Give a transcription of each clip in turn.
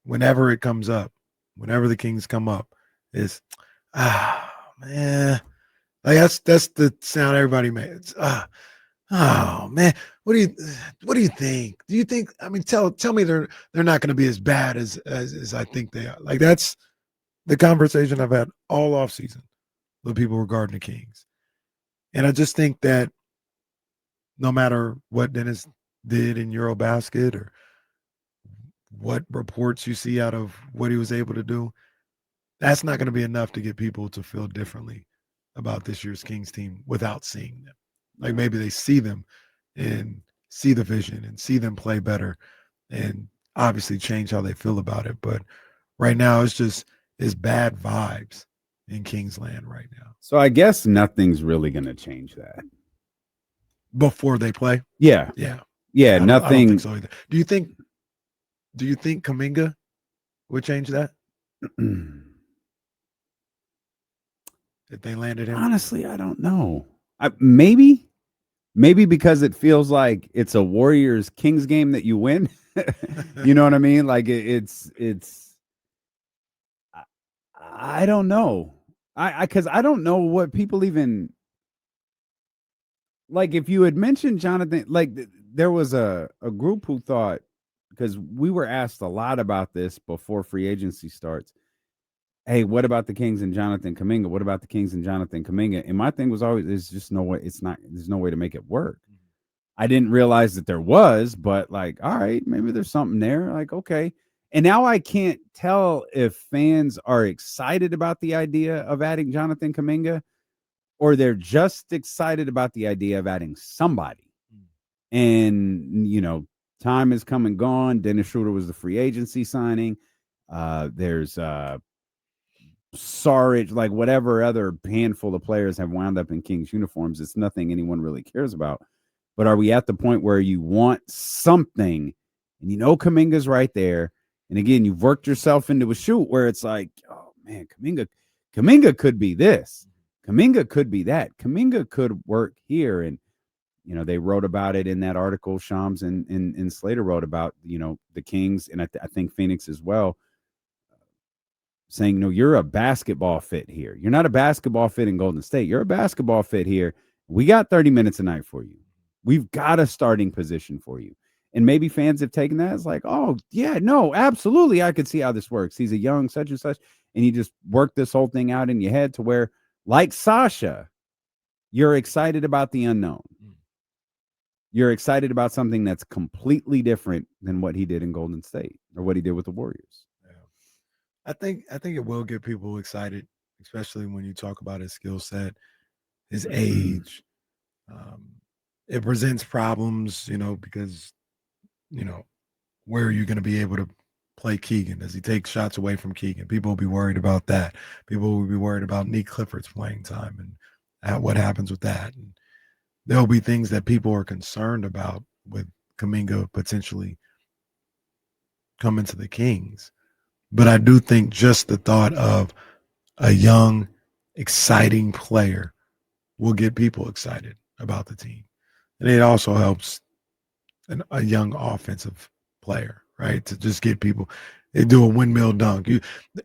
whenever it comes up, whenever the Kings come up, is man. Like that's the sound everybody makes. Oh man, what do you think? Do you think? I mean, tell me they're not going to be as bad as I think they are. Like that's the conversation I've had all off season with people regarding the Kings, and I just think that no matter what Dennis did in EuroBasket or what reports you see out of what he was able to do, that's not going to be enough to get people to feel differently about this year's Kings team without seeing them. Like maybe they see them and see the vision and see them play better and obviously change how they feel about it. But right now it's bad vibes in Kingsland right now. So I guess nothing's really going to change that. Before they play? Yeah. I Nothing. don't think so either. Do you think Kaminga would change that? If they landed him? Honestly, I don't know. Maybe because it feels like it's a Warriors Kings game that you win. You know what I mean? Like it's I don't know. Because I don't know what people even like. If you had mentioned Jonathan, like there was a group who thought, because we were asked a lot about this before free agency starts. Hey, what about the Kings and Jonathan Kaminga? What about the Kings and Jonathan Kaminga? And my thing was always, there's just no way. There's no way to make it work. I didn't realize that there was, but like, all right, maybe there's something there. Like, okay. And now I can't tell if fans are excited about the idea of adding Jonathan Kaminga or they're just excited about the idea of adding somebody. And, time has come and gone. Dennis Schroeder was the free agency signing. There's Sarge, like whatever other handful of players have wound up in Kings uniforms. It's nothing anyone really cares about. But are we at the point where you want something and Kaminga's right there? And again, you've worked yourself into a shoot where it's like, oh man, Kaminga could be this. Kaminga could be that. Kaminga could work here. And, they wrote about it in that article. Shams and Slater wrote about, the Kings and I think Phoenix as well, saying, you're a basketball fit here. You're not a basketball fit in Golden State. You're a basketball fit here. We got 30 minutes a night for you. We've got a starting position for you. And maybe fans have taken that as like, oh, yeah, no, absolutely. I could see how this works. He's a young such and such. And you just work this whole thing out in your head to where, like Sasha, you're excited about the unknown. You're excited about something that's completely different than what he did in Golden State or what he did with the Warriors. I think it will get people excited, especially when you talk about his skill set, his age. It presents problems, because, where are you going to be able to play Keegan? Does he take shots away from Keegan? People will be worried about that. People will be worried about Nick Clifford's playing time and what happens with that. And there'll be things that people are concerned about with Kaminga potentially coming to the Kings. But I do think just the thought of a young, exciting player will get people excited about the team. And it also helps a young offensive player, right? To just get people, they do a windmill dunk.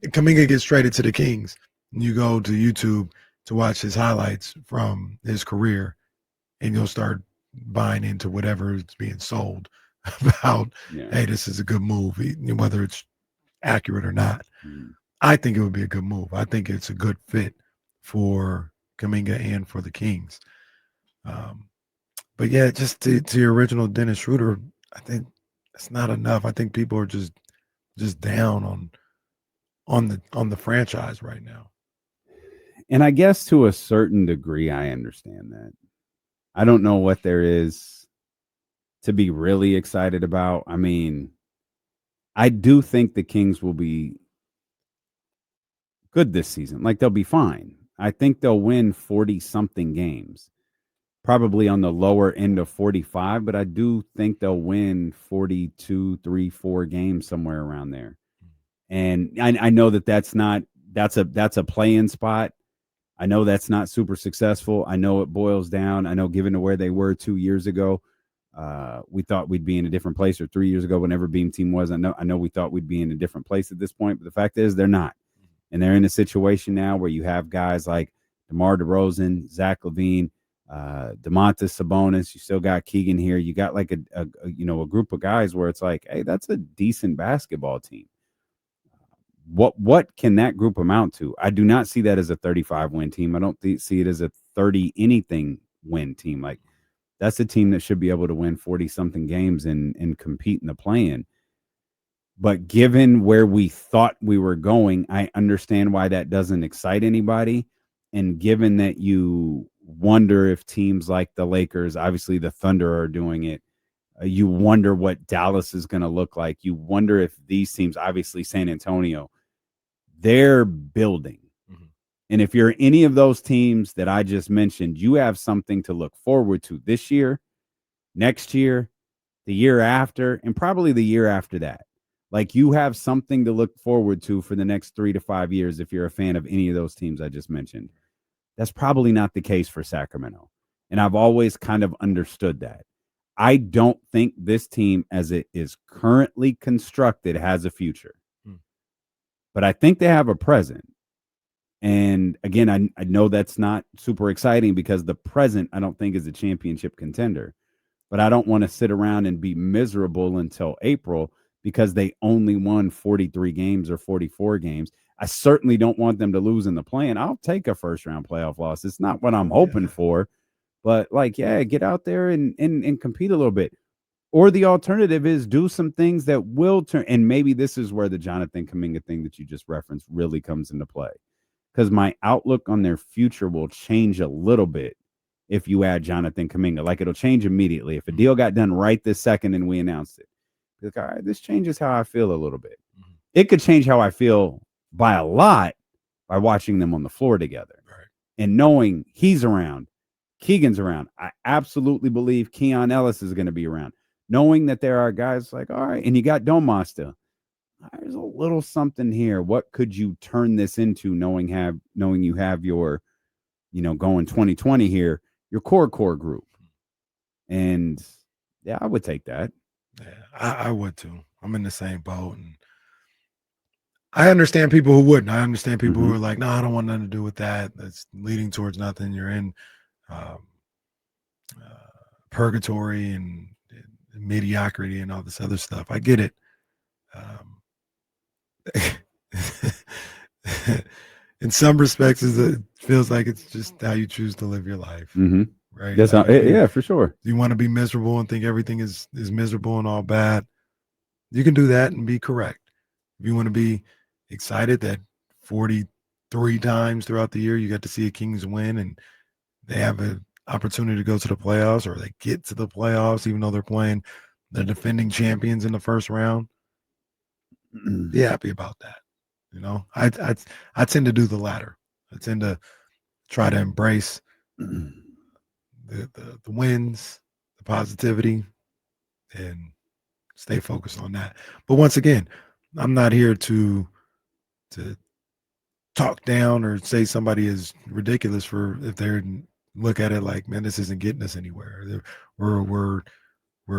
Kaminga gets traded to the Kings, and you go to YouTube to watch his highlights from his career, and you'll start buying into whatever is being sold about, hey, this is a good move, whether it's accurate or not. I think it would be a good move. I think it's a good fit for Kaminga and for the Kings. But yeah, just to your original Dennis Schroeder, I think it's not enough. I think people are just down on the franchise right now. And I guess to a certain degree, I understand that. I don't know what there is to be really excited about. I mean, I do think the Kings will be good this season. Like, they'll be fine. I think they'll win 40-something games, probably on the lower end of 45, but I do think they'll win 42, 3, 4 games somewhere around there. And I know that's a play-in spot. I know that's not super successful. I know it boils down. I know given to where they were 2 years ago, We thought we'd be in a different place, or 3 years ago, whenever Beam Team was. I know we thought we'd be in a different place at this point, but the fact is they're not. And they're in a situation now where you have guys like DeMar DeRozan, Zach LaVine, DeMontis Sabonis. You still got Keegan here. You got like a group of guys where it's like, hey, that's a decent basketball team. What can that group amount to? I do not see that as a 35 win team. I don't see it as a 30 anything win team. Like, that's a team that should be able to win 40 something games and compete in the play-in. But given where we thought we were going, I understand why that doesn't excite anybody. And given that you wonder if teams like the Lakers, obviously the Thunder are doing it, you wonder what Dallas is going to look like. You wonder if these teams, obviously San Antonio, they're building. Mm-hmm. And if you're any of those teams that I just mentioned, you have something to look forward to this year, next year, the year after, and probably the year after that. Like, you have something to look forward to for the next 3 to 5 years if you're a fan of any of those teams I just mentioned. That's probably not the case for Sacramento. And I've always kind of understood that. I don't think this team, as it is currently constructed, has a future. But I think they have a present. And again, I know that's not super exciting because the present, I don't think, is a championship contender. But I don't want to sit around and be miserable until April because they only won 43 games or 44 games. I certainly don't want them to lose in the play-in. I'll take a first-round playoff loss. It's not what I'm hoping for. But, get out there and compete a little bit. Or the alternative is do some things that will turn. And maybe this is where the Jonathan Kaminga thing that you just referenced really comes into play. Because my outlook on their future will change a little bit if you add Jonathan Kaminga. Like, it'll change immediately. If a deal got done right this second and we announced it, like, all right, this changes how I feel a little bit. Mm-hmm. It could change how I feel by a lot by watching them on the floor together. Right. And knowing he's around, Keegan's around. I absolutely believe Keon Ellis is going to be around. Knowing that there are guys like, all right, and you got Domas still. There's a little something here. What could you turn this into, knowing you have your, going 2020 here, your core group? And yeah, I would take that. Yeah, I would too. I'm in the same boat. And I understand people who wouldn't. I understand people who are like, no, I don't want nothing to do with that. That's leading towards nothing. You're in purgatory and mediocrity and all this other stuff. I get it. In some respects, it feels like it's just how you choose to live your life. Mm-hmm. Right? That's like, for sure. You want to be miserable and think everything is miserable and all bad. You can do that and be correct. If you want to be excited that 43 times throughout the year you got to see a Kings win and they have an opportunity to go to the playoffs, or they get to the playoffs even though they're playing the defending champions in the first round, be happy about that. I tend to do the latter. I tend to try to embrace the wins, the positivity, and stay focused on that. But once again, I'm not here to talk down or say somebody is ridiculous for if they're look at it like, man, this isn't getting us anywhere. We're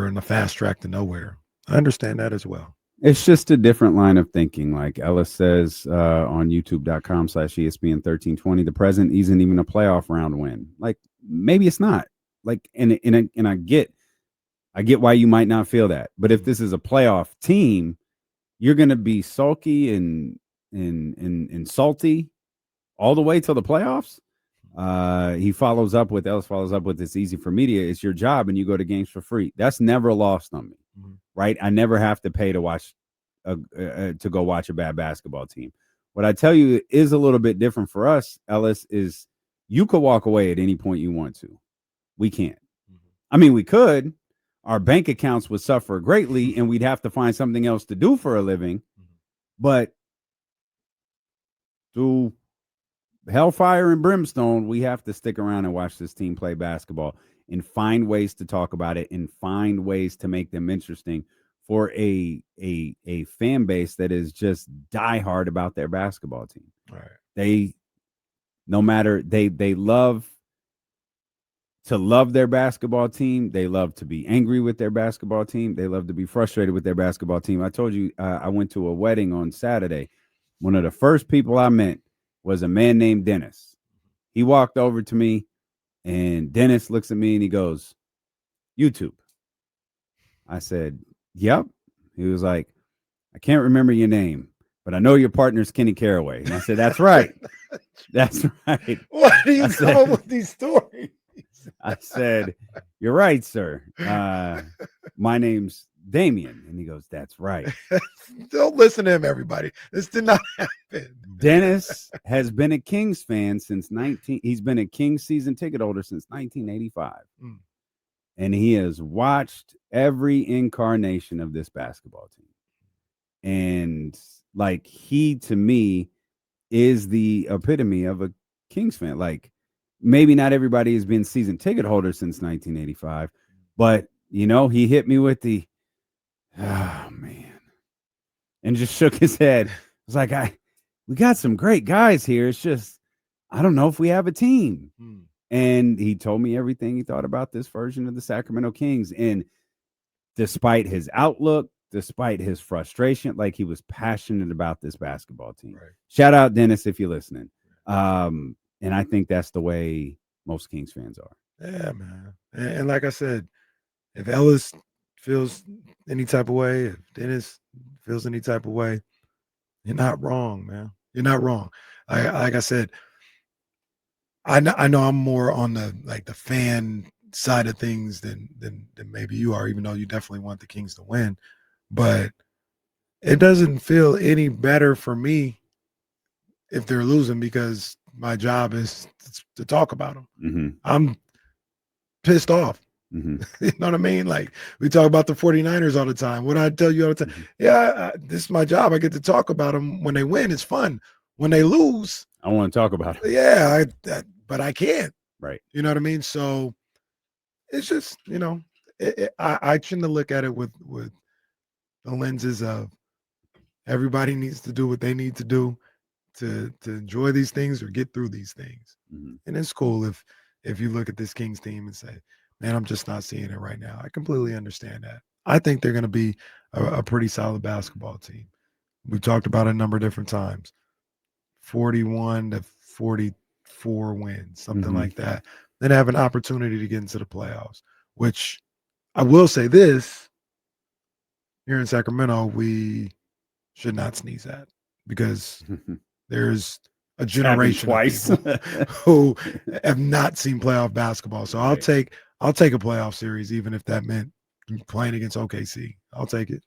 in a fast track to nowhere. I understand that as well. It's just a different line of thinking. Like Ellis says on youtube.com/ESPN1320, the present isn't even a playoff round win. Like, maybe it's not. Like, and I get why you might not feel that. But if this is a playoff team, you're going to be sulky and salty all the way till the playoffs. Ellis follows up with, it's easy for media. It's your job and you go to games for free. That's never lost on me. Mm-hmm. Right? I never have to pay to watch to go watch a bad basketball team. What I tell you is a little bit different for us, Ellis, is you could walk away at any point you want to. We can't. Mm-hmm. I mean, we could. Our bank accounts would suffer greatly and we'd have to find something else to do for a living. Mm-hmm. But through hellfire and brimstone, we have to stick around and watch this team play basketball and find ways to talk about it and find ways to make them interesting for a fan base that is just diehard about their basketball team. Right. They love to love their basketball team. They love to be angry with their basketball team. They love to be frustrated with their basketball team. I told you I went to a wedding on Saturday. One of the first people I met was a man named Dennis. He walked over to me, and Dennis looks at me and he goes, YouTube. I said, yep. He was like, I can't remember your name, but I know your partner's Kenny Caraway. And I said, that's right. That's right. Why do you come up with these stories? I said, you're right, sir. My name's Damien. And he goes, that's right. Don't listen to him, everybody. This did not happen. Dennis has been a Kings fan since he's been a Kings season ticket holder since 1985. And he has watched every incarnation of this basketball team. And like, he to me is the epitome of a Kings fan. Like, maybe not everybody has been season ticket holder since 1985, but you know, he hit me with the, oh man, and just shook his head. I was like, we got some great guys here. It's just, I don't know if we have a team. And he told me everything he thought about this version of the Sacramento Kings. And despite his outlook, despite his frustration, like, he was passionate about this basketball team. Right. Shout out Dennis if you're listening. And I think that's the way most Kings fans are. Yeah, man. And like I said, if Ellis feels any type of way, if Dennis feels any type of way, you're not wrong, man. You're not wrong. Like I said, I know I'm more on the fan side of things than maybe you are, even though you definitely want the Kings to win. But it doesn't feel any better for me if they're losing, because my job is to talk about them. I'm pissed off. You know what I mean? Like, we talk about the 49ers all the time. What I tell you all the time, this is my job. I get to talk about them. When they win, it's fun. When they lose, I want to talk about it. Yeah, but I can't. Right. You know what I mean? So it's just, you know, I tend to look at it with the lenses of everybody needs to do what they need to do to enjoy these things or get through these things. And it's cool if you look at this Kings team and say, man, I'm just not seeing it right now. I completely understand that. I think they're going to be a pretty solid basketball team. We talked about it a number of different times. 41 to 44 wins, something like that. Then have an opportunity to get into the playoffs, which I will say this, here in Sacramento, we should not sneeze at, because there's a generation of people who have not seen playoff basketball. So I'll take a playoff series, even if that meant playing against OKC. I'll take it.